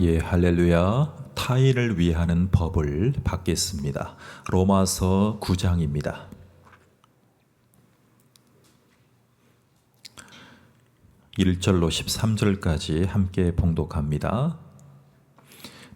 예, 할렐루야. 타인을 위하는 법을 받겠습니다. 로마서 9장입니다. 1절로 13절까지 함께 봉독합니다.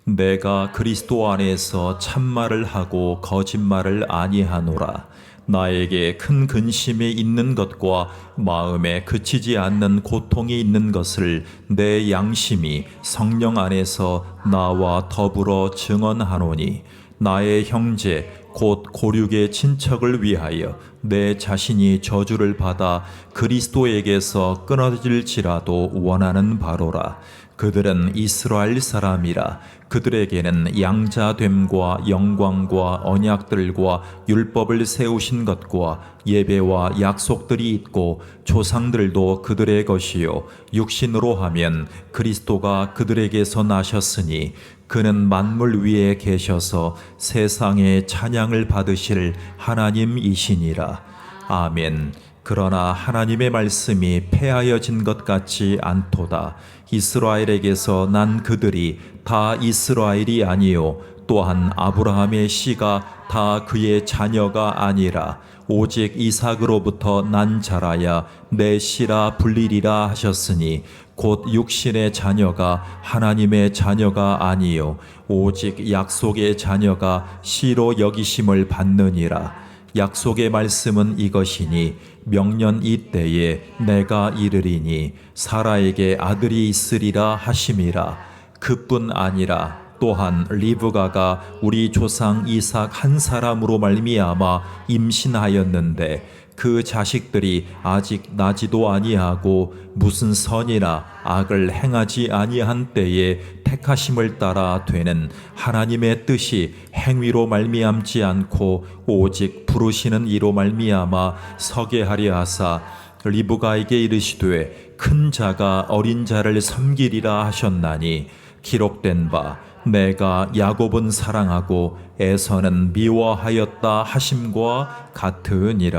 내가 그리스도 안에서 참말을 하고 거짓말을 아니하노라. 나에게 큰 근심이 있는 것과 마음에 그치지 않는 고통이 있는 것을 내 양심이 성령 안에서 나와 더불어 증언하노니, 나의 형제 곧 고륙의 친척을 위하여 내 자신이 저주를 받아 그리스도에게서 끊어질지라도 원하는 바로라. 그들은 이스라엘 사람이라. 그들에게는 양자됨과 영광과 언약들과 율법을 세우신 것과 예배와 약속들이 있고 조상들도 그들의 것이요 육신으로 하면 그리스도가 그들에게서 나셨으니 그는 만물 위에 계셔서 세상의 찬양을 받으실 하나님이시니라. 아멘. 그러나 하나님의 말씀이 폐하여진 것 같지 않도다. 이스라엘에게서 난 그들이 다 이스라엘이 아니요 또한 아브라함의 씨가 다 그의 자녀가 아니라 오직 이삭으로부터 난 자라야 내 씨라 불리리라 하셨으니, 곧 육신의 자녀가 하나님의 자녀가 아니요 오직 약속의 자녀가 씨로 여기심을 받느니라. 약속의 말씀은 이것이니, 명년 이때에 내가 이르리니 사라에게 아들이 있으리라 하심이라. 그뿐 아니라 또한 리브가가 우리 조상 이삭 한 사람으로 말미암아 임신하였는데, 그 자식들이 아직 나지도 아니하고 무슨 선이나 악을 행하지 아니한 때에 택하심을 따라 되는 하나님의 뜻이 행위로 말미암지 않고 오직 부르시는 이로 말미암아 서게 하려 하사, 리브가에게 이르시되 큰 자가 어린 자를 섬기리라 하셨나니, 기록된 바 내가 야곱은 사랑하고 에서는 미워하였다 하심과 같으니라.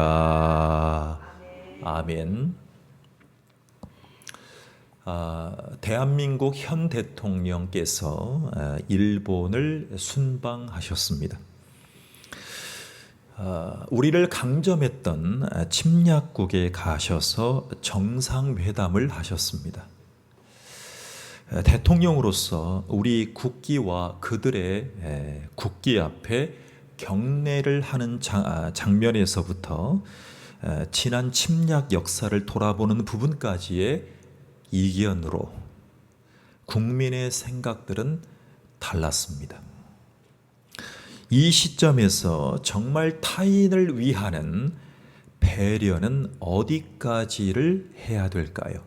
아멘. 대한민국 현 대통령께서 일본을 순방하셨습니다. 우리를 강점했던 침략국에 가셔서 정상회담을 하셨습니다. 대통령으로서 우리 국기와 그들의 국기 앞에 경례를 하는 장면에서부터 지난 침략 역사를 돌아보는 부분까지의 이견으로 국민의 생각들은 달랐습니다. 이 시점에서 정말 타인을 위하는 배려는 어디까지를 해야 될까요?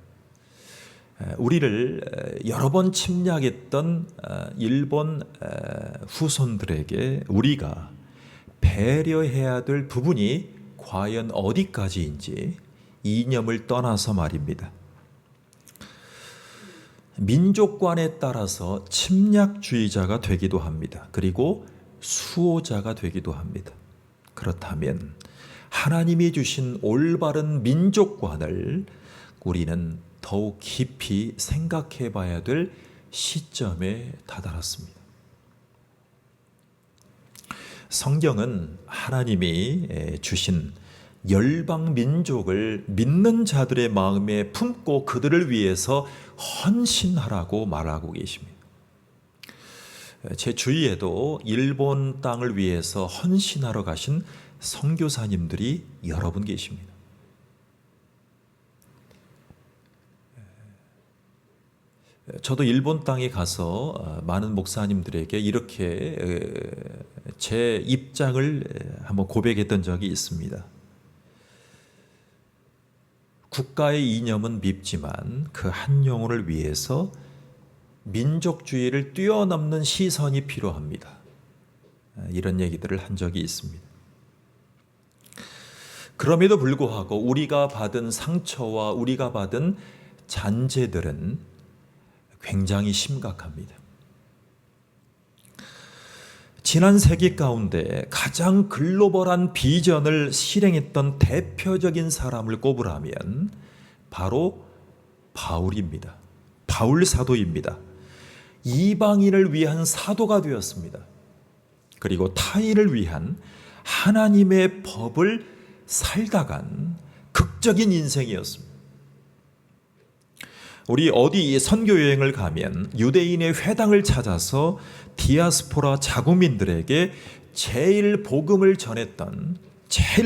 우리를 여러 번 침략했던 일본 후손들에게 우리가 배려해야 될 부분이 과연 어디까지인지 이념을 떠나서 말입니다. 민족관에 따라서 침략주의자가 되기도 합니다. 그리고 수호자가 되기도 합니다. 그렇다면 하나님이 주신 올바른 민족관을 우리는 더욱 깊이 생각해 봐야 될 시점에 다다랐습니다. 성경은 하나님이 주신 열방 민족을 믿는 자들의 마음에 품고 그들을 위해서 헌신하라고 말하고 계십니다. 제 주위에도 일본 땅을 위해서 헌신하러 가신 선교사님들이 여러 분 계십니다. 저도 일본 땅에 가서 많은 목사님들에게 이렇게 제 입장을 한번 고백했던 적이 있습니다. 국가의 이념은 밉지만 그 한 영혼을 위해서 민족주의를 뛰어넘는 시선이 필요합니다. 이런 얘기들을 한 적이 있습니다. 그럼에도 불구하고 우리가 받은 상처와 우리가 받은 잔재들은 굉장히 심각합니다. 지난 세기 가운데 가장 글로벌한 비전을 실행했던 대표적인 사람을 꼽으라면 바로 바울입니다. 바울 사도입니다. 이방인을 위한 사도가 되었습니다. 그리고 타인을 위한 하나님의 법을 살다간 극적인 인생이었습니다. 우리 어디 선교 여행을 가면 유대인의 회당을 찾아서 디아스포라 자국민들에게 제일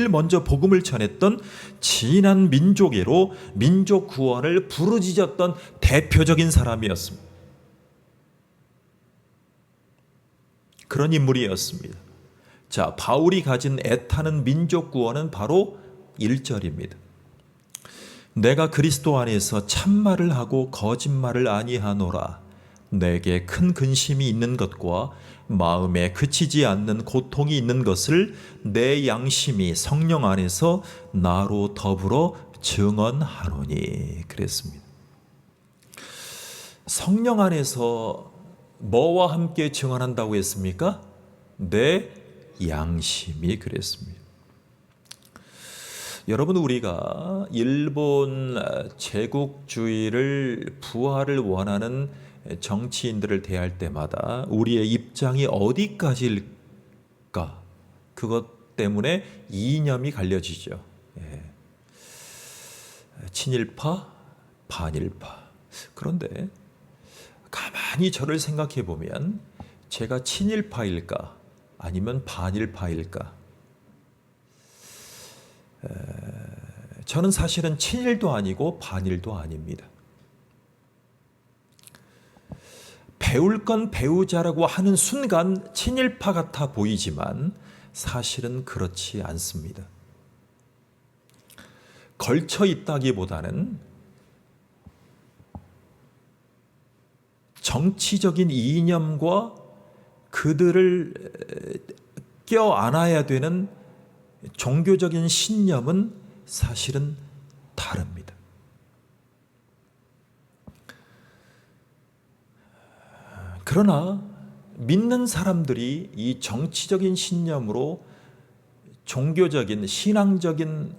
먼저 복음을 전했던 진한 민족애로 민족 구원을 부르짖었던 대표적인 사람이었습니다. 그런 인물이었습니다. 자, 바울이 가진 애타는 민족 구원은 바로 1절입니다. 내가 그리스도 안에서 참말을 하고 거짓말을 아니하노라. 내게 큰 근심이 있는 것과 마음에 그치지 않는 고통이 있는 것을 내 양심이 성령 안에서 나로 더불어 증언하노니. 그랬습니다. 성령 안에서 뭐와 함께 증언한다고 했습니까? 내 양심이. 그랬습니다. 여러분, 우리가 일본 제국주의를 부활을 원하는 정치인들을 대할 때마다 우리의 입장이 어디까지일까? 그것 때문에 이념이 갈려지죠. 친일파, 반일파. 그런데 가만히 저를 생각해 보면 제가 친일파일까? 아니면 반일파일까? 저는 사실은 친일도 아니고 반일도 아닙니다. 배울 건 배우자라고 하는 순간 친일파 같아 보이지만 사실은 그렇지 않습니다. 걸쳐 있다기보다는 정치적인 이념과 그들을 껴안아야 되는 종교적인 신념은 사실은 다릅니다. 그러나 믿는 사람들이 이 정치적인 신념으로 종교적인 신앙적인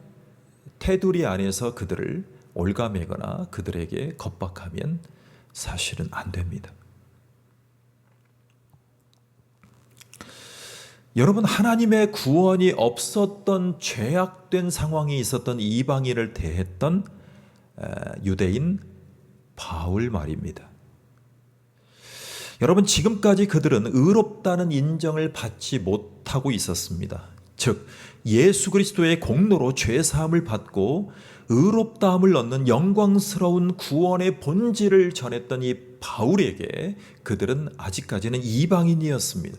테두리 안에서 그들을 올가매거나 그들에게 겁박하면 사실은 안 됩니다. 여러분, 하나님의 구원이 없었던 죄악된 상황이 있었던 이방인을 대했던 유대인 바울 말입니다. 여러분, 지금까지 그들은 의롭다는 인정을 받지 못하고 있었습니다. 즉, 예수 그리스도의 공로로 죄사함을 받고 의롭다함을 얻는 영광스러운 구원의 본질을 전했던 이 바울에게 그들은 아직까지는 이방인이었습니다.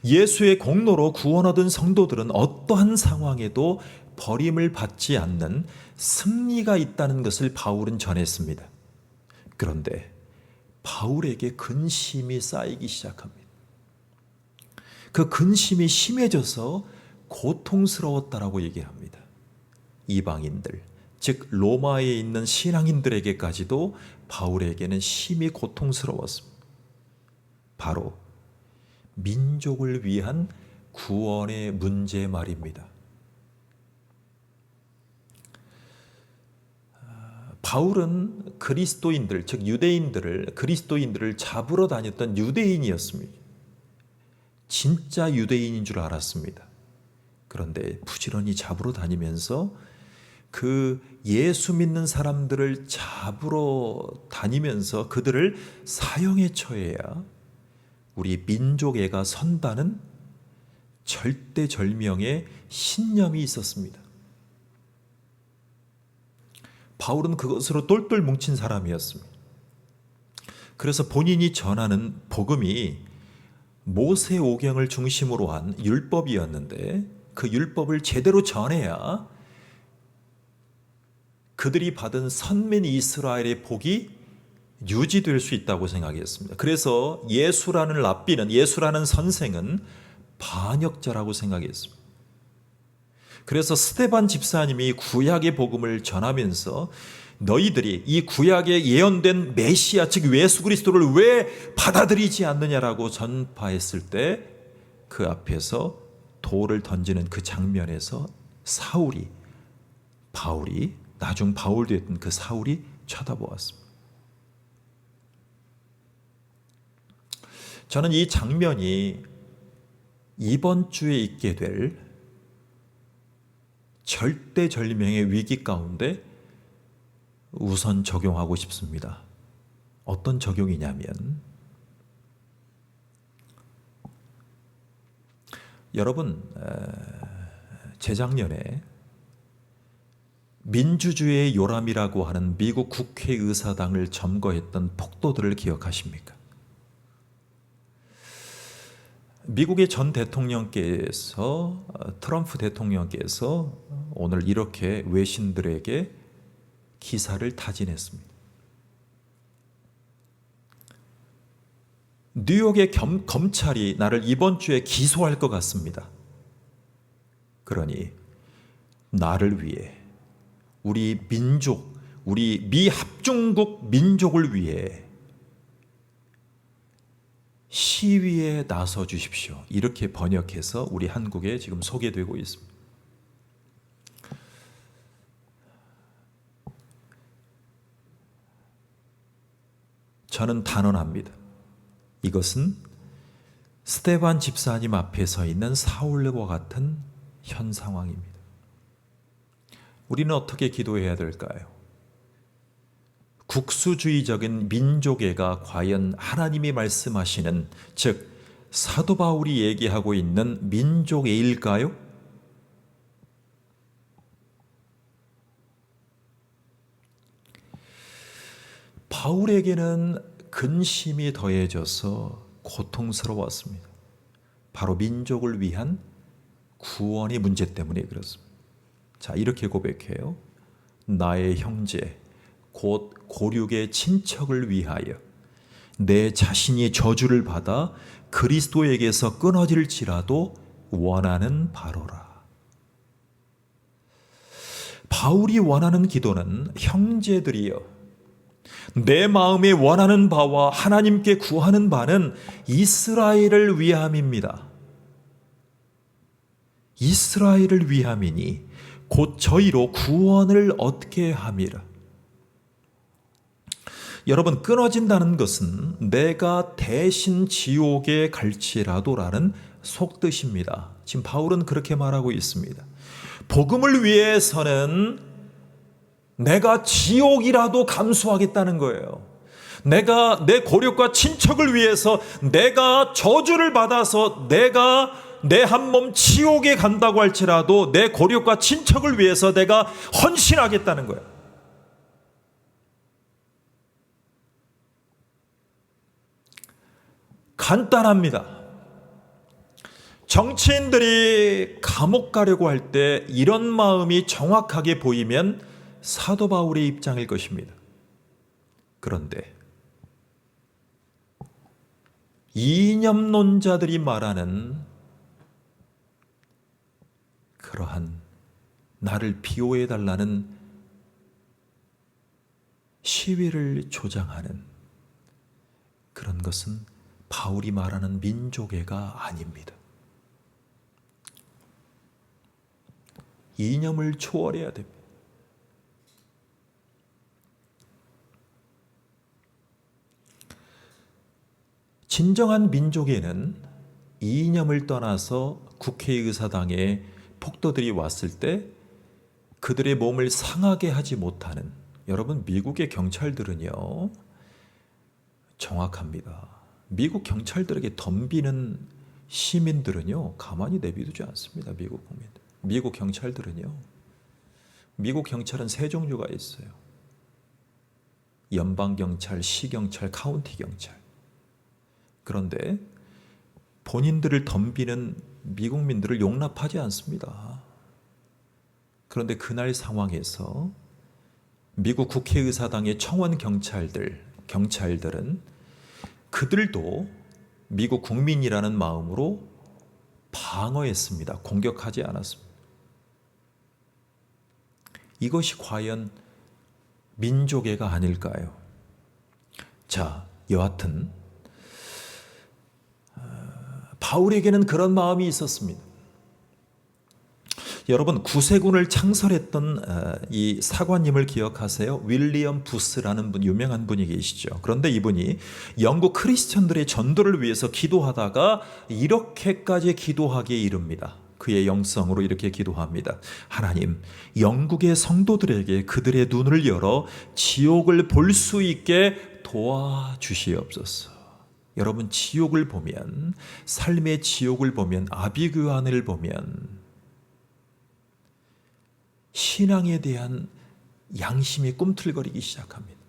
예수의 공로로 구원 얻은 성도들은 어떠한 상황에도 버림을 받지 않는 승리가 있다는 것을 바울은 전했습니다. 그런데 바울에게 근심이 쌓이기 시작합니다. 그 근심이 심해져서 고통스러웠다라고 얘기합니다. 이방인들, 즉 로마에 있는 신앙인들에게까지도 바울에게는 심히 고통스러웠습니다. 바로 민족을 위한 구원의 문제 말입니다. 바울은 그리스도인들, 즉 그리스도인들을 잡으러 다녔던 유대인이었습니다. 진짜 유대인인 줄 알았습니다. 그런데 부지런히 잡으러 다니면서 그 예수 믿는 사람들을 잡으러 다니면서 그들을 사형에 처해야 우리 민족애가 선다는 절대절명의 신념이 있었습니다. 바울은 그것으로 똘똘 뭉친 사람이었습니다. 그래서 본인이 전하는 복음이 모세오경을 중심으로 한 율법이었는데 그 율법을 제대로 전해야 그들이 받은 선민 이스라엘의 복이 유지될 수 있다고 생각했습니다. 그래서 예수라는 랍비는, 예수라는 선생은 반역자라고 생각했습니다. 그래서 스데반 집사님이 구약의 복음을 전하면서 너희들이 이 구약에 예언된 메시아, 즉 예수 그리스도를 왜 받아들이지 않느냐라고 전파했을 때 그 앞에서 돌을 던지는 그 장면에서 바울이 나중 바울 됐던 그 사울이 쳐다보았습니다. 저는 이 장면이 이번 주에 있게 될 절대절명의 위기 가운데 우선 적용하고 싶습니다. 어떤 적용이냐면, 여러분, 재작년에 민주주의의 요람이라고 하는 미국 국회의사당을 점거했던 폭도들을 기억하십니까? 미국의 전 대통령께서, 트럼프 대통령께서 오늘 이렇게 외신들에게 기사를 타진했습니다. 뉴욕의 검찰이 나를 이번 주에 기소할 것 같습니다. 그러니 나를 위해, 우리 민족, 우리 미합중국 민족을 위해 시위에 나서 주십시오. 이렇게 번역해서 우리 한국에 지금 소개되고 있습니다. 저는 단언합니다. 이것은 스데반 집사님 앞에 서 있는 사울과 같은 현 상황입니다. 우리는 어떻게 기도해야 될까요? 국수주의적인 민족애가 과연 하나님이 말씀하시는, 즉 사도 바울이 얘기하고 있는 민족애일까요? 바울에게는 근심이 더해져서 고통스러웠습니다. 바로 민족을 위한 구원의 문제 때문에 그렇습니다. 자, 이렇게 고백해요. 나의 형제, 곧 고륙의 친척을 위하여 내 자신이 저주를 받아 그리스도에게서 끊어질지라도 원하는 바로라. 바울이 원하는 기도는, 형제들이여, 내 마음에 원하는 바와 하나님께 구하는 바는 이스라엘을 위함입니다. 이스라엘을 위함이니 곧 저희로 구원을 얻게 함이라. 여러분, 끊어진다는 것은 내가 대신 지옥에 갈지라도라는 속뜻입니다. 지금 바울은 그렇게 말하고 있습니다. 복음을 위해서는 내가 지옥이라도 감수하겠다는 거예요. 내가 내 고력과 친척을 위해서 내가 저주를 받아서 내가 내 한 몸 지옥에 간다고 할지라도 내 고력과 친척을 위해서 내가 헌신하겠다는 거예요. 간단합니다. 정치인들이 감옥 가려고 할 때 이런 마음이 정확하게 보이면 사도 바울의 입장일 것입니다. 그런데 이념론자들이 말하는 그러한 나를 비호해달라는 시위를 조장하는 그런 것은 바울이 말하는 민족애가 아닙니다. 이념을 초월해야 됩니다. 진정한 민족애는 이념을 떠나서 국회의사당에 폭도들이 왔을 때 그들의 몸을 상하게 하지 못하는, 여러분, 미국의 경찰들은요 정확합니다. 미국 경찰들에게 덤비는 시민들은요 가만히 내비두지 않습니다. 미국 국민들. 미국 경찰들은요, 미국 경찰은 세 종류가 있어요. 연방경찰, 시경찰, 카운티경찰. 그런데 본인들을 덤비는 미국민들을 용납하지 않습니다. 그런데 그날 상황에서 미국 국회의사당의 청원 경찰들은 그들도 미국 국민이라는 마음으로 방어했습니다. 공격하지 않았습니다. 이것이 과연 민족애가 아닐까요? 자, 여하튼 바울에게는 그런 마음이 있었습니다. 여러분, 구세군을 창설했던 이 사관님을 기억하세요? 윌리엄 부스라는 분, 유명한 분이 계시죠. 그런데 이분이 영국 크리스천들의 전도를 위해서 기도하다가 이렇게까지 기도하기에 이릅니다. 그의 영성으로 이렇게 기도합니다. 하나님, 영국의 성도들에게 그들의 눈을 열어 지옥을 볼 수 있게 도와주시옵소서. 여러분, 지옥을 보면, 삶의 지옥을 보면, 아비규환을 보면 신앙에 대한 양심이 꿈틀거리기 시작합니다.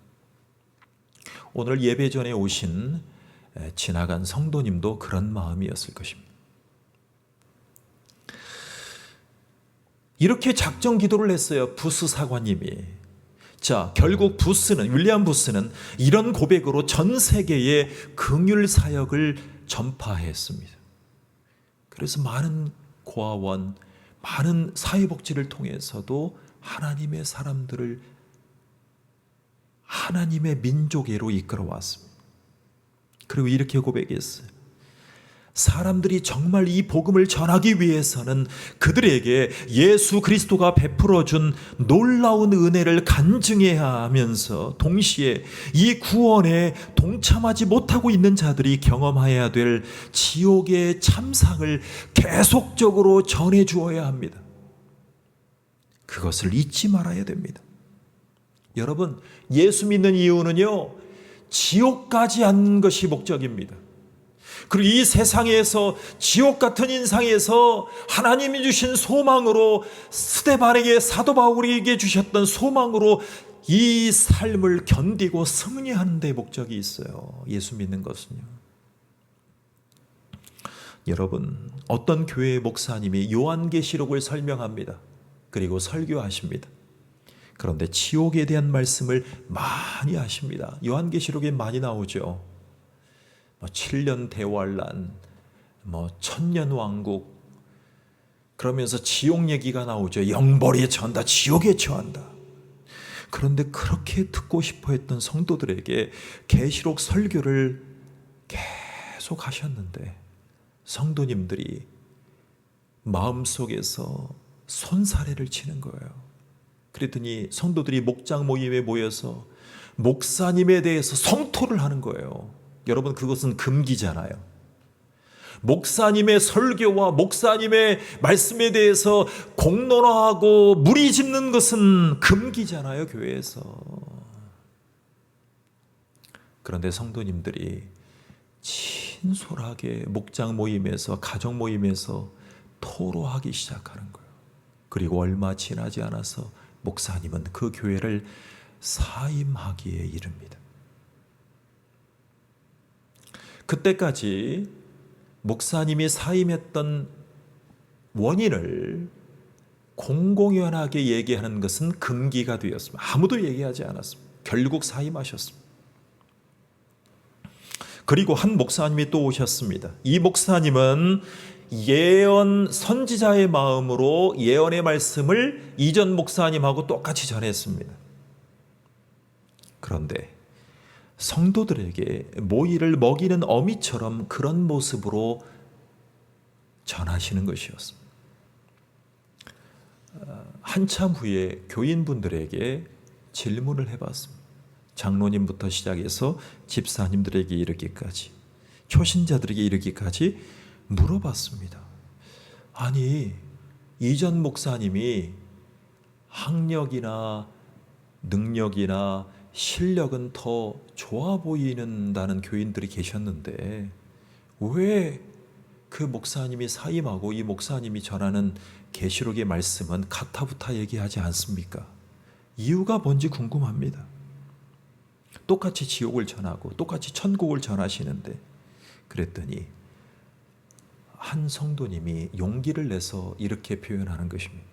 오늘 예배 전에 오신 지나간 성도님도 그런 마음이었을 것입니다. 이렇게 작정 기도를 했어요. 부스 사관님이. 자, 결국 윌리엄 부스는 이런 고백으로 전 세계에 긍휼 사역을 전파했습니다. 그래서 많은 고아원, 많은 사회복지를 통해서도 하나님의 사람들을 하나님의 민족애로 이끌어왔습니다. 그리고 이렇게 고백했어요. 사람들이 정말 이 복음을 전하기 위해서는 그들에게 예수 그리스도가 베풀어준 놀라운 은혜를 간증해야 하면서 동시에 이 구원에 동참하지 못하고 있는 자들이 경험해야 될 지옥의 참상을 계속적으로 전해 주어야 합니다. 그것을 잊지 말아야 됩니다. 여러분, 예수 믿는 이유는요, 지옥 가지 않는 것이 목적입니다. 그리고 이 세상에서, 지옥 같은 인상에서 하나님이 주신 소망으로, 스데반에게, 사도 바울에게 주셨던 소망으로 이 삶을 견디고 승리하는 데 목적이 있어요. 예수 믿는 것은요. 여러분, 어떤 교회의 목사님이 요한계시록을 설명합니다. 그리고 설교하십니다. 그런데 지옥에 대한 말씀을 많이 하십니다. 요한계시록에 많이 나오죠. 7년 대환란, 1000년 왕국, 그러면서 지옥 얘기가 나오죠. 영벌에 처한다, 지옥에 처한다. 그런데 그렇게 듣고 싶어 했던 성도들에게 계시록 설교를 계속 하셨는데 성도님들이 마음속에서 손사래를 치는 거예요. 그랬더니 성도들이 목장 모임에 모여서 목사님에 대해서 성토를 하는 거예요. 여러분, 그것은 금기잖아요. 목사님의 설교와 목사님의 말씀에 대해서 공론화하고 무리 짓는 것은 금기잖아요, 교회에서. 그런데 성도님들이 친솔하게 목장 모임에서, 가정 모임에서 토로하기 시작하는 거예요. 그리고 얼마 지나지 않아서 목사님은 그 교회를 사임하기에 이릅니다. 그때까지 목사님이 사임했던 원인을 공공연하게 얘기하는 것은 금기가 되었습니다. 아무도 얘기하지 않았습니다. 결국 사임하셨습니다. 그리고 한 목사님이 또 오셨습니다. 이 목사님은 예언 선지자의 마음으로 예언의 말씀을 이전 목사님하고 똑같이 전했습니다. 그런데 성도들에게 모이를 먹이는 어미처럼 그런 모습으로 전하시는 것이었습니다. 한참 후에 교인분들에게 질문을 해봤습니다. 장로님부터 시작해서 집사님들에게 이르기까지, 초신자들에게 이르기까지 물어봤습니다. 아니, 이전 목사님이 학력이나 능력이나 실력은 더 좋아 보이는다는 교인들이 계셨는데 왜 그 목사님이 사임하고 이 목사님이 전하는 계시록의 말씀은 가타부타 얘기하지 않습니까? 이유가 뭔지 궁금합니다. 똑같이 지옥을 전하고 똑같이 천국을 전하시는데. 그랬더니 한 성도님이 용기를 내서 이렇게 표현하는 것입니다.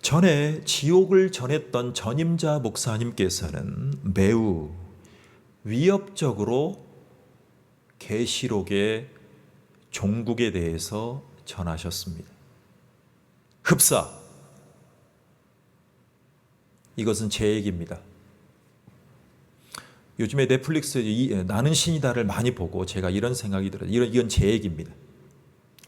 전에 지옥을 전했던 전임자 목사님께서는 매우 위협적으로 계시록의 종국에 대해서 전하셨습니다. 흡사, 이것은 제 얘기입니다. 요즘에 넷플릭스 나는 신이다를 많이 보고 제가 이런 생각이 들어요. 이건 제 얘기입니다.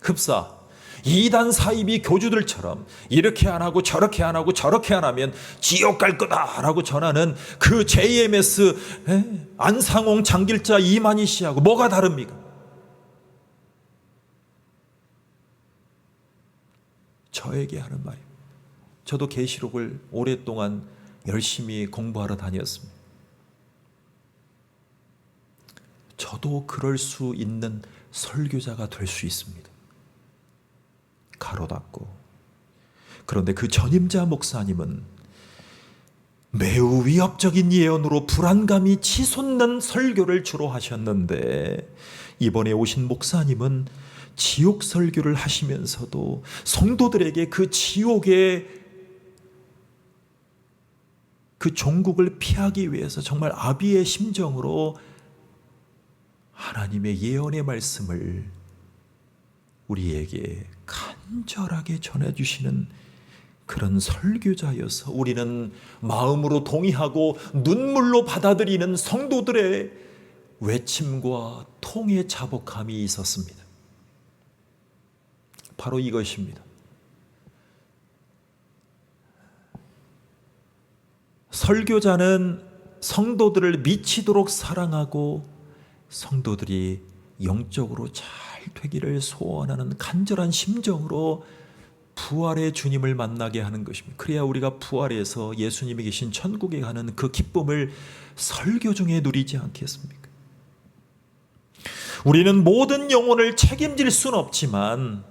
흡사, 이단 사이비 교주들처럼 이렇게 안 하고 저렇게 안 하고 저렇게 안 하면 지옥 갈 거다라고 전하는 그 JMS 안상홍, 장길자, 이만희 씨하고 뭐가 다릅니까? 저에게 하는 말입니다. 저도 계시록을 오랫동안 열심히 공부하러 다녔습니다. 저도 그럴 수 있는 설교자가 될 수 있습니다. 가로 닫고. 그런데 그 전임자 목사님은 매우 위협적인 예언으로 불안감이 치솟는 설교를 주로 하셨는데, 이번에 오신 목사님은 지옥 설교를 하시면서도 성도들에게 그 지옥의 그 종국을 피하기 위해서 정말 아비의 심정으로 하나님의 예언의 말씀을 우리에게 간절하게 전해주시는 그런 설교자여서 우리는 마음으로 동의하고 눈물로 받아들이는 성도들의 외침과 통의 자복함이 있었습니다. 바로 이것입니다. 설교자는 성도들을 미치도록 사랑하고 성도들이 영적으로 잘 되기를 소원하는 간절한 심정으로 부활의 주님을 만나게 하는 것입니다. 그래야 우리가 부활해서 예수님이 계신 천국에 가는 그 기쁨을 설교 중에 누리지 않겠습니까? 우리는 모든 영혼을 책임질 수는 없지만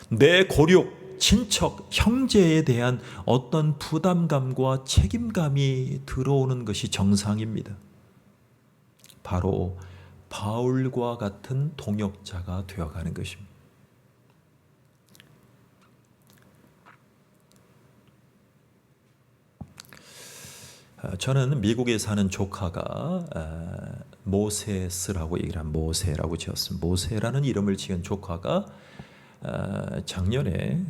내 고륙, 친척, 형제에 대한 어떤 부담감과 책임감이 들어오는 것이 정상입니다. 바로 바울과 같은 동역자가 되어가는 것입니다. 저는 미국에 사는 조카가 모세스라고 얘기를 한 모세라고 지었습니다. 모세라는 이름을 지은 조카가 작년에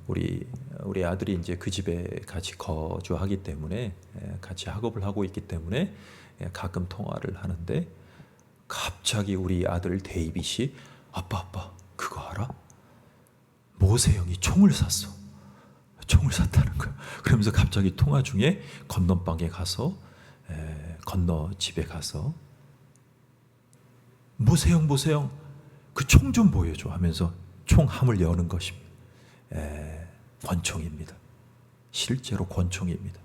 우리 아들이 이제 그 집에 같이 거주하기 때문에 같이 학업을 하고 있기 때문에 가끔 통화를 하는데 갑자기 우리 아들 데이빗이 아빠 그거 알아? 모세 형이 총을 샀다는 거야. 그러면서 갑자기 통화 중에 건너방에 가서 건너 집에 가서 모세 형 그 총 좀 보여줘 하면서 총함을 여는 것입니다. 권총입니다. 실제로 권총입니다.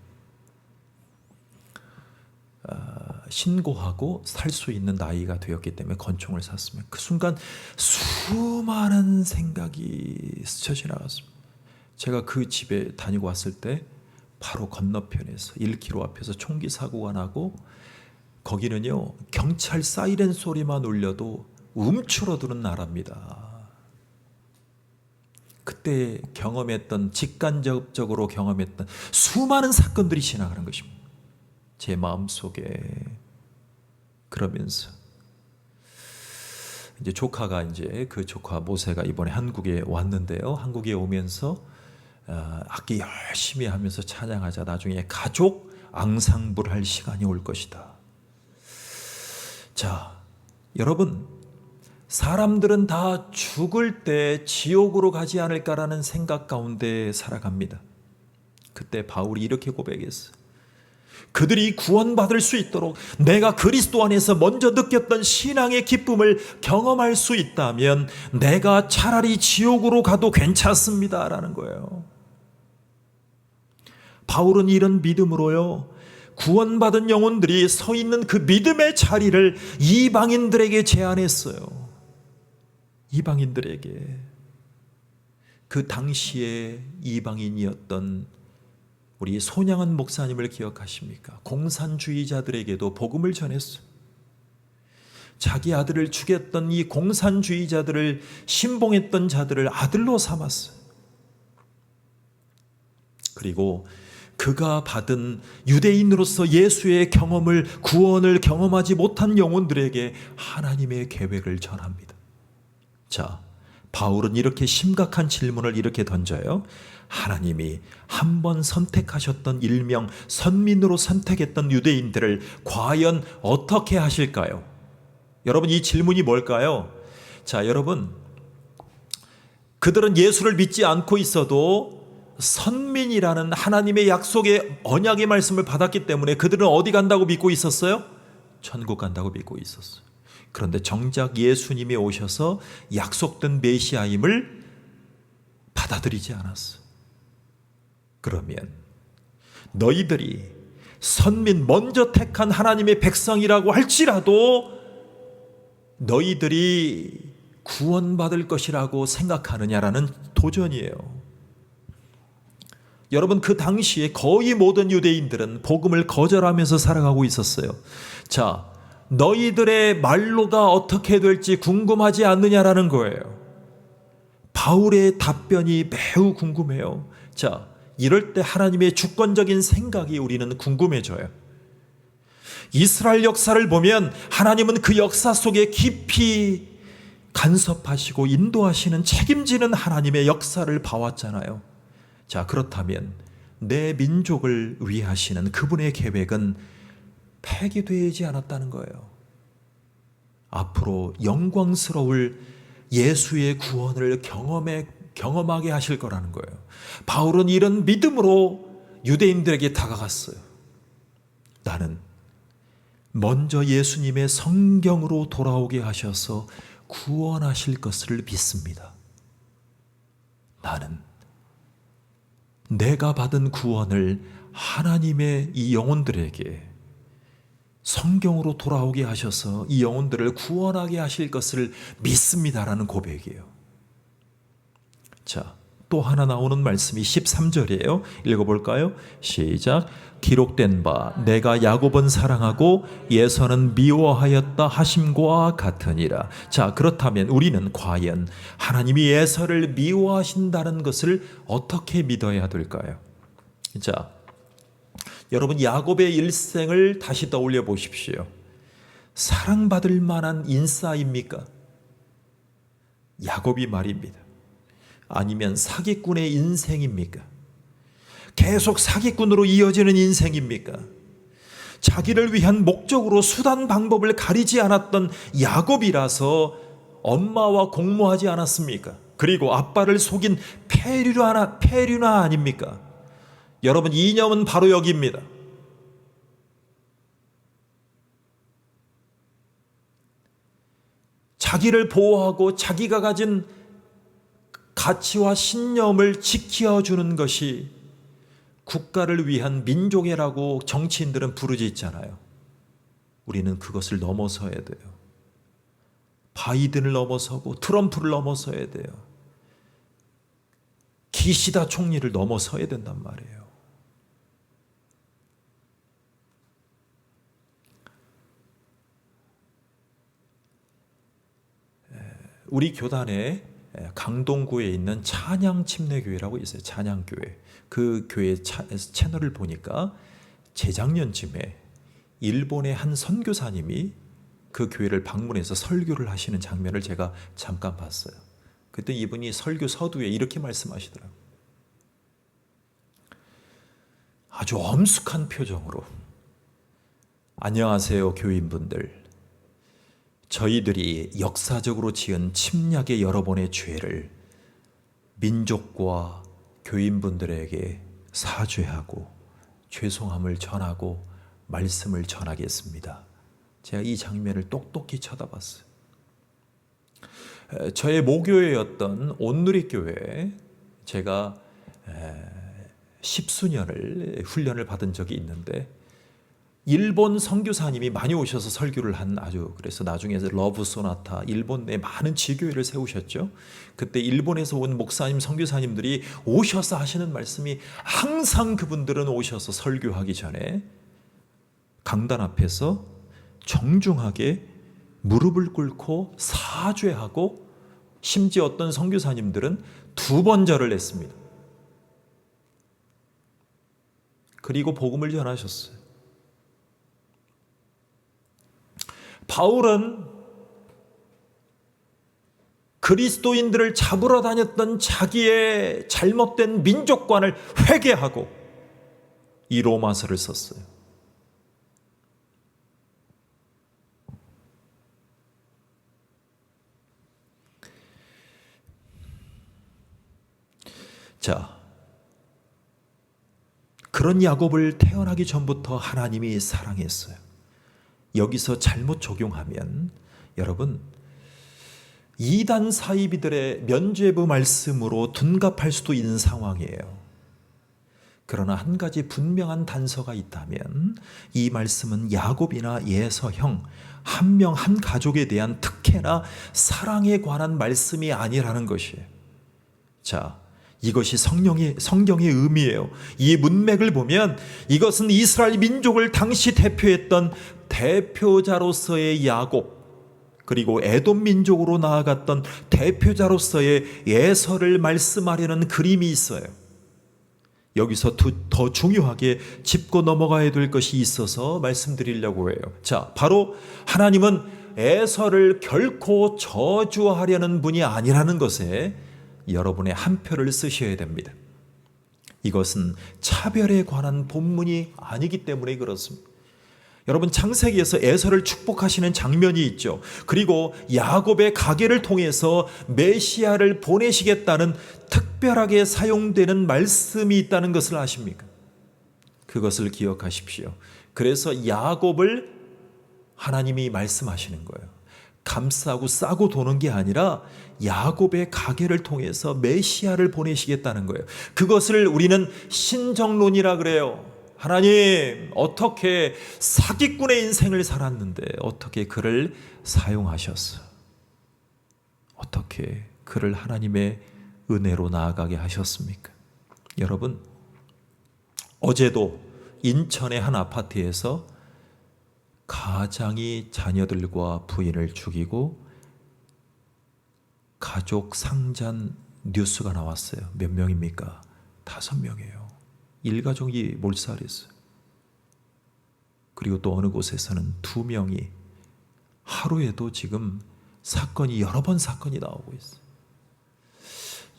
신고하고 살 수 있는 나이가 되었기 때문에 권총을 샀습니다. 그 순간 수많은 생각이 스쳐 지나갔습니다. 제가 그 집에 다니고 왔을 때 바로 건너편에서 1km 앞에서 총기 사고가 나고 거기는요 경찰 사이렌 소리만 울려도 움츠러드는 나라입니다. 그때 경험했던 직간접적으로 경험했던 수많은 사건들이 지나가는 것입니다. 제 마음속에. 그러면서 이제 조카가 이제 그 조카 모세가 이번에 한국에 왔는데요. 한국에 오면서 악기 열심히 하면서 찬양하자. 나중에 가족 앙상블 할 시간이 올 것이다. 자, 여러분, 사람들은 다 죽을 때 지옥으로 가지 않을까라는 생각 가운데 살아갑니다. 그때 바울이 이렇게 고백했어요. 그들이 구원받을 수 있도록 내가 그리스도 안에서 먼저 느꼈던 신앙의 기쁨을 경험할 수 있다면 내가 차라리 지옥으로 가도 괜찮습니다라는 거예요. 바울은 이런 믿음으로요, 구원받은 영혼들이 서 있는 그 믿음의 자리를 이방인들에게 제안했어요. 이방인들에게. 그 당시에 이방인이었던 우리 손양은 목사님을 기억하십니까? 공산주의자들에게도 복음을 전했어요. 자기 아들을 죽였던 이 공산주의자들을, 신봉했던 자들을 아들로 삼았어요. 그리고 그가 받은 유대인으로서 예수의 경험을, 구원을 경험하지 못한 영혼들에게 하나님의 계획을 전합니다. 자, 바울은 이렇게 심각한 질문을 이렇게 던져요. 하나님이 한 번 선택하셨던 일명 선민으로 선택했던 유대인들을 과연 어떻게 하실까요? 여러분, 이 질문이 뭘까요? 자, 여러분, 그들은 예수를 믿지 않고 있어도 선민이라는 하나님의 약속의 언약의 말씀을 받았기 때문에 그들은 어디 간다고 믿고 있었어요? 천국 간다고 믿고 있었어요. 그런데 정작 예수님이 오셔서 약속된 메시아임을 받아들이지 않았어요. 그러면 너희들이 선민 먼저 택한 하나님의 백성이라고 할지라도 너희들이 구원받을 것이라고 생각하느냐라는 도전이에요. 여러분, 그 당시에 거의 모든 유대인들은 복음을 거절하면서 살아가고 있었어요. 자, 너희들의 말로가 어떻게 될지 궁금하지 않느냐라는 거예요. 바울의 답변이 매우 궁금해요. 자, 이럴 때 하나님의 주권적인 생각이 우리는 궁금해져요. 이스라엘 역사를 보면 하나님은 그 역사 속에 깊이 간섭하시고 인도하시는 책임지는 하나님의 역사를 봐왔잖아요. 자, 그렇다면 내 민족을 위하시는 그분의 계획은 폐기되지 않았다는 거예요. 앞으로 영광스러울 예수의 구원을 경험하게 하실 거라는 거예요. 바울은 이런 믿음으로 유대인들에게 다가갔어요. 나는 먼저 예수님의 성경으로 돌아오게 하셔서 구원하실 것을 믿습니다. 나는 내가 받은 구원을 하나님의 이 영혼들에게 성경으로 돌아오게 하셔서 이 영혼들을 구원하게 하실 것을 믿습니다라는 고백이에요. 자, 또 하나 나오는 말씀이 13절이에요. 읽어볼까요? 시작. 기록된 바 내가 야곱은 사랑하고 예서는 미워하였다 하심과 같으니라. 자, 그렇다면 우리는 과연 하나님이 예서를 미워하신다는 것을 어떻게 믿어야 될까요? 자, 여러분, 야곱의 일생을 다시 떠올려 보십시오. 사랑받을 만한 인싸입니까? 야곱이 말입니다. 아니면 사기꾼의 인생입니까? 계속 사기꾼으로 이어지는 인생입니까? 자기를 위한 목적으로 수단 방법을 가리지 않았던 야곱이라서 엄마와 공모하지 않았습니까? 그리고 아빠를 속인 페류나 아닙니까? 여러분, 이념은 바로 여기입니다. 자기를 보호하고 자기가 가진 가치와 신념을 지켜주는 것이 국가를 위한 민족애라고 정치인들은 부르짖잖아요. 우리는 그것을 넘어서야 돼요. 바이든을 넘어서고 트럼프를 넘어서야 돼요. 기시다 총리를 넘어서야 된단 말이에요. 우리 교단에 강동구에 있는 찬양침례교회라고 있어요. 찬양교회. 그 교회 채널을 보니까 재작년쯤에 일본의 한 선교사님이 그 교회를 방문해서 설교를 하시는 장면을 제가 잠깐 봤어요. 그때 이분이 설교 서두에 이렇게 말씀하시더라고요. 아주 엄숙한 표정으로, 안녕하세요 교인분들. 저희들이 역사적으로 지은 침략의 여러 번의 죄를 민족과 교인분들에게 사죄하고 죄송함을 전하고 말씀을 전하겠습니다. 제가 이 장면을 똑똑히 쳐다봤어요. 저의 모교회였던 온누리교회에 제가 10수년을 훈련을 받은 적이 있는데 일본 선교사님이 많이 오셔서 설교를 한 그래서 나중에 러브 소나타 일본 내 많은 지교회를 세우셨죠. 그때 일본에서 온 목사님 선교사님들이 오셔서 하시는 말씀이 항상 그분들은 오셔서 설교하기 전에 강단 앞에서 정중하게 무릎을 꿇고 사죄하고 심지어 어떤 선교사님들은 2번 절을 했습니다. 그리고 복음을 전하셨어요. 바울은 그리스도인들을 잡으러 다녔던 자기의 잘못된 민족관을 회개하고 이 로마서를 썼어요. 자, 그런 야곱을 태어나기 전부터 하나님이 사랑했어요. 여기서 잘못 적용하면 여러분 이단 사이비들의 면죄부 말씀으로 둔갑할 수도 있는 상황이에요. 그러나 한 가지 분명한 단서가 있다면 이 말씀은 야곱이나 에서 형 한 명 한 가족에 대한 특혜나 사랑에 관한 말씀이 아니라는 것이에요. 자, 이것이 성경의 의미예요. 이 문맥을 보면 이것은 이스라엘 민족을 당시 대표했던 대표자로서의 야곱, 그리고 에돔 민족으로 나아갔던 대표자로서의 에서를 말씀하려는 그림이 있어요. 여기서 더 중요하게 짚고 넘어가야 될 것이 있어서 말씀드리려고 해요. 자, 바로 하나님은 에서를 결코 저주하려는 분이 아니라는 것에 여러분의 한 표를 쓰셔야 됩니다. 이것은 차별에 관한 본문이 아니기 때문에 그렇습니다. 여러분, 창세기에서 에서를 축복하시는 장면이 있죠. 그리고 야곱의 가계를 통해서 메시아를 보내시겠다는 특별하게 사용되는 말씀이 있다는 것을 아십니까? 그것을 기억하십시오. 그래서 야곱을 하나님이 말씀하시는 거예요. 감싸고 싸고 도는 게 아니라 야곱의 가계를 통해서 메시아를 보내시겠다는 거예요. 그것을 우리는 신정론이라 그래요. 하나님, 어떻게 사기꾼의 인생을 살았는데 어떻게 그를 사용하셨어? 어떻게 그를 하나님의 은혜로 나아가게 하셨습니까? 여러분, 어제도 인천의 한 아파트에서 가장이 자녀들과 부인을 죽이고 가족 상잔 뉴스가 나왔어요. 몇 명입니까? 5명이에요. 일가족이 몰살했어요. 그리고 또 어느 곳에서는 2명이, 하루에도 지금 사건이 여러 번 사건이 나오고 있어요.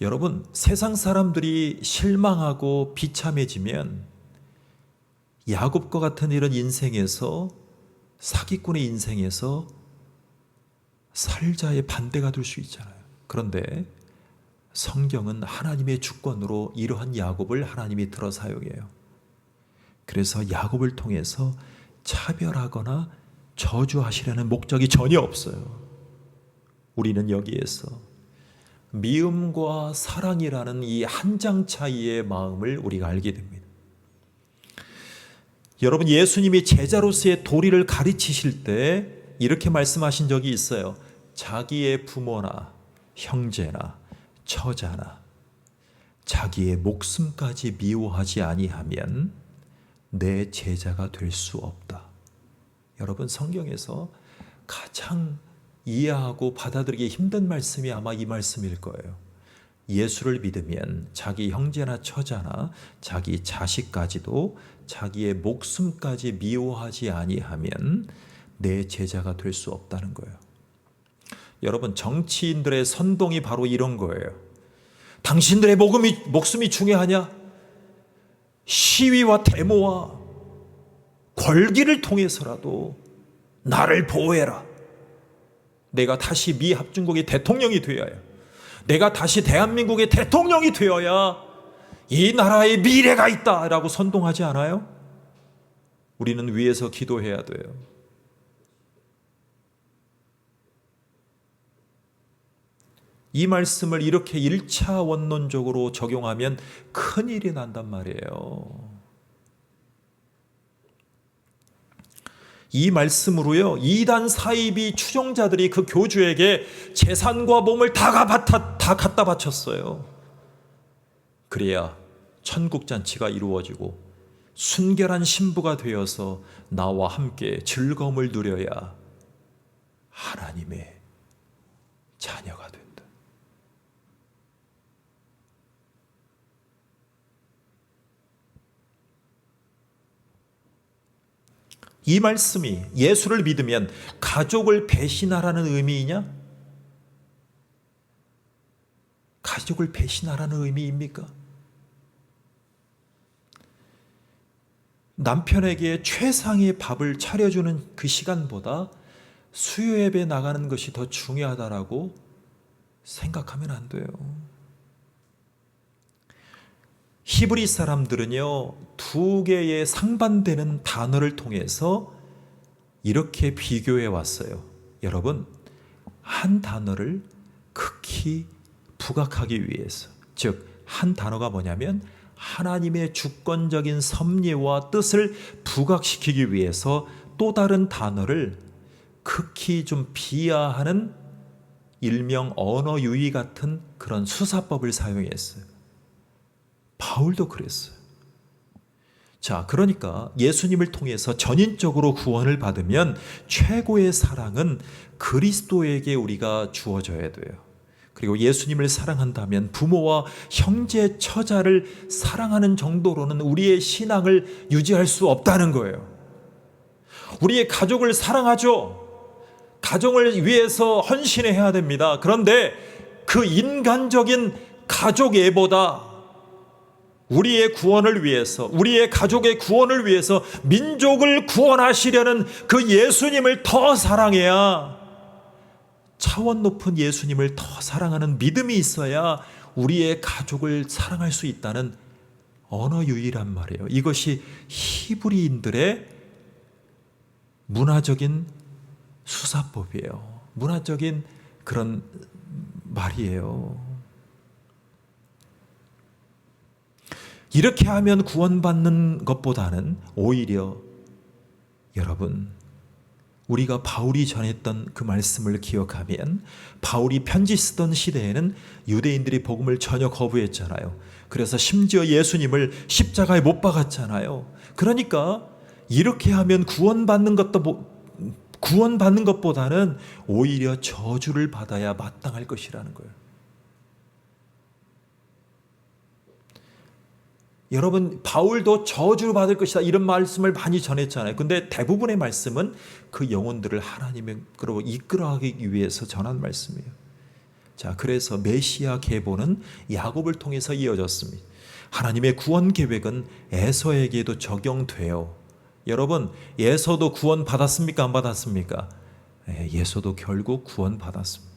여러분, 세상 사람들이 실망하고 비참해지면 야곱과 같은 이런 인생에서, 사기꾼의 인생에서 살자의 반대가 될 수 있잖아요. 그런데 성경은 하나님의 주권으로 이러한 야곱을 하나님이 들어 사용해요. 그래서 야곱을 통해서 차별하거나 저주하시려는 목적이 전혀 없어요. 우리는 여기에서 미움과 사랑이라는 이 한 장 차이의 마음을 우리가 알게 됩니다. 여러분, 예수님이 제자로서의 도리를 가르치실 때 이렇게 말씀하신 적이 있어요. 자기의 부모나 형제나 처자나 자기의 목숨까지 미워하지 아니하면 내 제자가 될 수 없다. 여러분, 성경에서 가장 이해하고 받아들이기 힘든 말씀이 아마 이 말씀일 거예요. 예수를 믿으면 자기 형제나 처자나 자기 자식까지도 자기의 목숨까지 미워하지 아니하면 내 제자가 될 수 없다는 거예요. 여러분, 정치인들의 선동이 바로 이런 거예요. 당신들의 목숨이 중요하냐? 시위와 데모와 걸기를 통해서라도 나를 보호해라. 내가 다시 미 합중국의 대통령이 되어야, 내가 다시 대한민국의 대통령이 되어야 이 나라의 미래가 있다라고 선동하지 않아요? 우리는 위에서 기도해야 돼요. 이 말씀을 이렇게 1차 원론적으로 적용하면 큰일이 난단 말이에요. 이 말씀으로요, 이단 사이비 추종자들이 그 교주에게 재산과 몸을 다 갖다 바쳤어요. 그래야 천국잔치가 이루어지고 순결한 신부가 되어서 나와 함께 즐거움을 누려야 하나님의 자녀가 된다. 이 말씀이 예수를 믿으면 가족을 배신하라는 의미이냐? 가족을 배신하라는 의미입니까? 남편에게 최상의 밥을 차려주는 그 시간보다 수요 예배 나가는 것이 더 중요하다라고 생각하면 안 돼요. 히브리 사람들은요, 두 개의 상반되는 단어를 통해서 이렇게 비교해 왔어요. 여러분, 한 단어를 극히 부각하기 위해서, 즉 한 단어가 뭐냐면 하나님의 주권적인 섭리와 뜻을 부각시키기 위해서 또 다른 단어를 극히 좀 비하하는 일명 언어 유희 같은 그런 수사법을 사용했어요. 바울도 그랬어요. 자, 그러니까 예수님을 통해서 전인적으로 구원을 받으면 최고의 사랑은 그리스도에게 우리가 주어져야 돼요. 그리고 예수님을 사랑한다면 부모와 형제 처자를 사랑하는 정도로는 우리의 신앙을 유지할 수 없다는 거예요. 우리의 가족을 사랑하죠. 가정을 위해서 헌신해야 됩니다. 그런데 그 인간적인 가족 애보다 우리의 구원을 위해서, 우리의 가족의 구원을 위해서 민족을 구원하시려는 그 예수님을 더 사랑해야, 차원 높은 예수님을 더 사랑하는 믿음이 있어야 우리의 가족을 사랑할 수 있다는 언어 유희란 말이에요. 이것이 히브리인들의 문화적인 수사법이에요. 문화적인 그런 말이에요. 이렇게 하면 구원받는 것보다는 오히려 여러분, 우리가 바울이 전했던 그 말씀을 기억하면 바울이 편지 쓰던 시대에는 유대인들이 복음을 전혀 거부했잖아요. 그래서 심지어 예수님을 십자가에 못 박았잖아요. 그러니까 이렇게 하면 구원받는 것보다는 오히려 저주를 받아야 마땅할 것이라는 거예요. 여러분, 바울도 저주받을 것이다 이런 말씀을 많이 전했잖아요. 근데 대부분의 말씀은 그 영혼들을 하나님으로 이끌어가기 위해서 전한 말씀이에요. 자, 그래서 메시아 계보는 야곱을 통해서 이어졌습니다. 하나님의 구원 계획은 에서에게도 적용돼요. 여러분, 에서도 구원 받았습니까? 안 받았습니까? 에서도 결국 구원 받았습니다.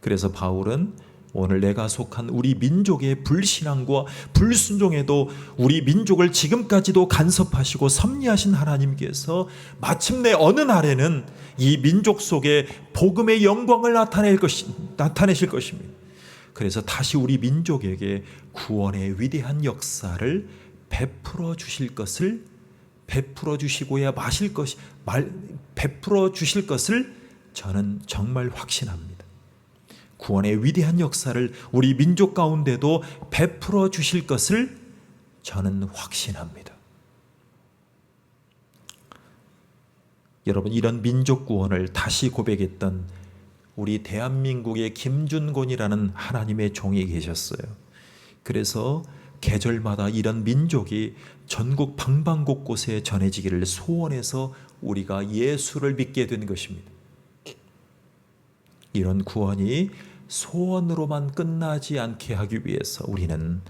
그래서 바울은 오늘 내가 속한 우리 민족의 불신앙과 불순종에도 우리 민족을 지금까지도 간섭하시고 섭리하신 하나님께서 마침내 어느 날에는 이 민족 속에 복음의 영광을 나타내실 것입니다. 그래서 다시 우리 민족에게 구원의 위대한 역사를 베풀어 주실 것을, 베풀어 주시고야 베풀어 주실 것을 저는 정말 확신합니다. 구원의 위대한 역사를 우리 민족 가운데도 베풀어 주실 것을 저는 확신합니다. 여러분, 이런 민족 구원을 다시 고백했던 우리 대한민국의 김준곤이라는 하나님의 종이 계셨어요. 그래서 계절마다 이런 민족이 전국 방방곳곳에 전해지기를 소원해서 우리가 예수를 믿게 된 것입니다. 이런 구원이 소원으로만 끝나지 않게 하기 위해서 우리는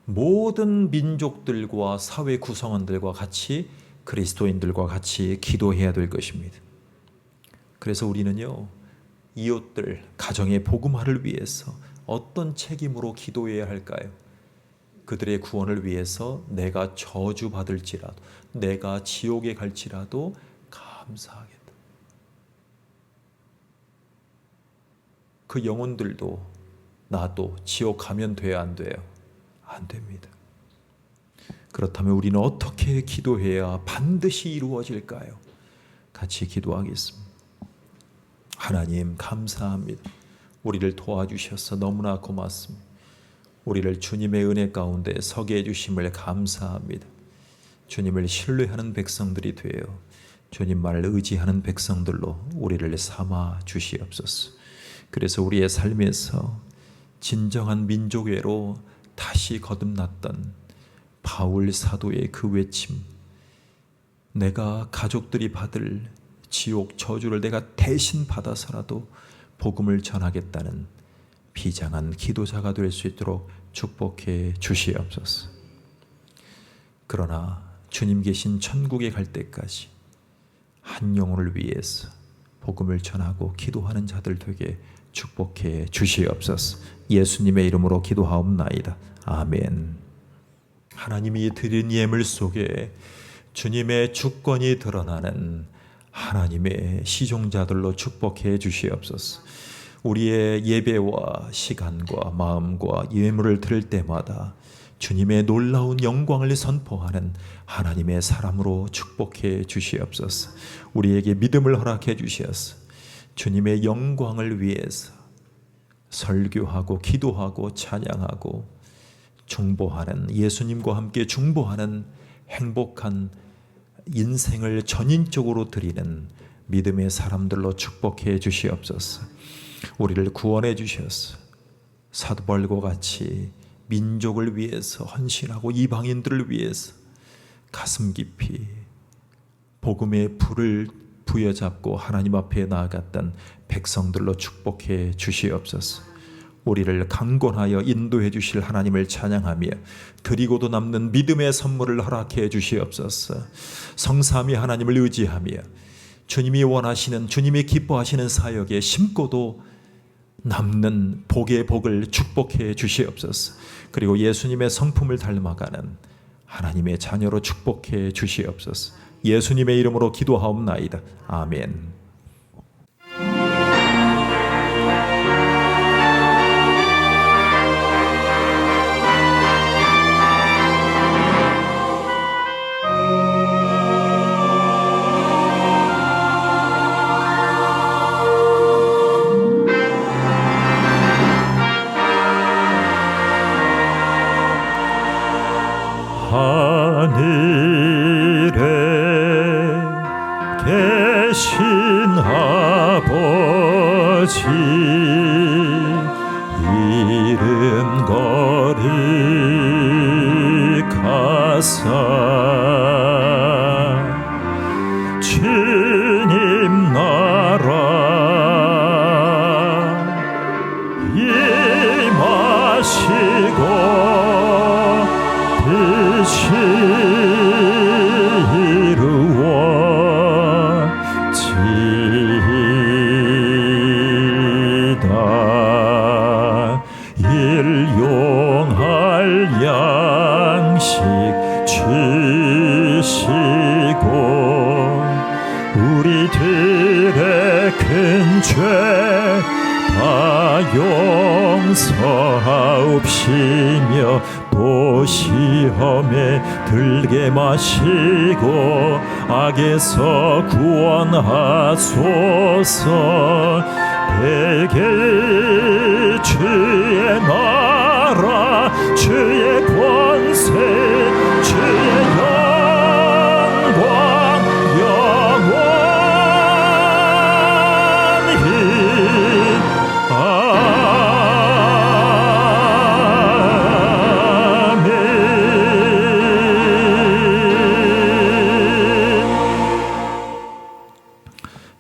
모든 민족들과 사회 구성원들과 같이, 그리스도인들과 같이 기도해야 될 것입니다. 그래서 우리는요, 이웃들, 가정의 복음화를 위해서 어떤 책임으로 기도해야 할까요? 그들의 구원을 위해서 내가 저주받을지라도, 내가 지옥에 갈지라도 감사하겠다. 그 영혼들도 나도 지옥 가면 돼야 안 돼요? 안 됩니다. 그렇다면 우리는 어떻게 기도해야 반드시 이루어질까요? 같이 기도하겠습니다. 하나님, 감사합니다. 우리를 도와주셔서 너무나 고맙습니다. 우리를 주님의 은혜 가운데 서게 해주심을 감사합니다. 주님을 신뢰하는 백성들이 되어 주님만을 의지하는 백성들로 우리를 삼아 주시옵소서. 그래서 우리의 삶에서 진정한 민족애로 다시 거듭났던 바울 사도의 그 외침, 내가 가족들이 받을 지옥 저주를 내가 대신 받아서라도 복음을 전하겠다는 비장한 기도자가 될 수 있도록 축복해 주시옵소서. 그러나 주님 계신 천국에 갈 때까지 한 영혼을 위해서 복음을 전하고 기도하는 자들 되게 축복해 주시옵소서. 예수님의 이름으로 기도하옵나이다. 아멘. 하나님이 드린 예물 속에 주님의 주권이 드러나는 하나님의 시종자들로 축복해 주시옵소서. 우리의 예배와 시간과 마음과 예물을 드릴 때마다 주님의 놀라운 영광을 선포하는 하나님의 사람으로 축복해 주시옵소서. 우리에게 믿음을 허락해 주시옵소서. 주님의 영광을 위해서 설교하고 기도하고 찬양하고 중보하는, 예수님과 함께 중보하는 행복한 인생을 전인적으로 드리는 믿음의 사람들로 축복해 주시옵소서. 우리를 구원해 주셔서 사도 바울과 같이 민족을 위해서 헌신하고 이방인들을 위해서 가슴 깊이 복음의 불을 부여잡고 하나님 앞에 나아갔던 백성들로 축복해 주시옵소서. 우리를 강권하여 인도해 주실 하나님을 찬양하며 드리고도 남는 믿음의 선물을 허락해 주시옵소서. 성삼위 하나님을 의지하며 주님이 원하시는, 주님이 기뻐하시는 사역에 심고도 남는 복의 복을 축복해 주시옵소서. 그리고 예수님의 성품을 닮아가는 하나님의 자녀로 축복해 주시옵소서. 예수님의 이름으로 기도하옵나이다. 아멘. 하늘에 계신 아버지, 이름 거룩하사 주님 나라 임하시고 이루어지이다. 일용할 양식 주시고 우리들의 큰 죄 다 용서하옵시며 또 시험에 들게 마시고 악에서 구원하소서. 대개 주의 나라 주의 권세 주의 영광 영원히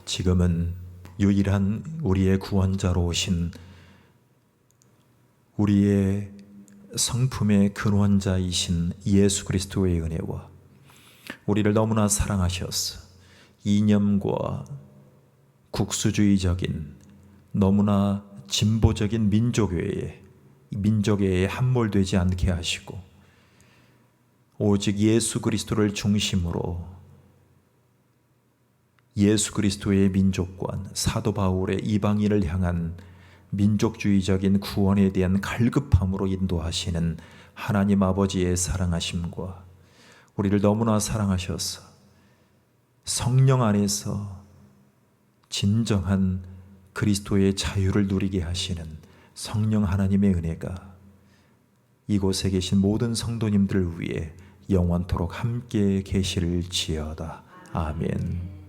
지금은 유일한 우리의 구원자로 오신 우리의 성품의 근원자이신 예수 그리스도의 은혜와 우리를 너무나 사랑하셔서 이념과 국수주의적인 너무나 진보적인 민족외에 함몰되지 않게 하시고 오직 예수 그리스도를 중심으로 예수 그리스도의 민족관, 사도 바울의 이방인을 향한 민족주의적인 구원에 대한 갈급함으로 인도하시는 하나님 아버지의 사랑하심과 우리를 너무나 사랑하셔서 성령 안에서 진정한 그리스도의 자유를 누리게 하시는 성령 하나님의 은혜가 이곳에 계신 모든 성도님들을 위해 영원토록 함께 계시를 지어다. 아멘.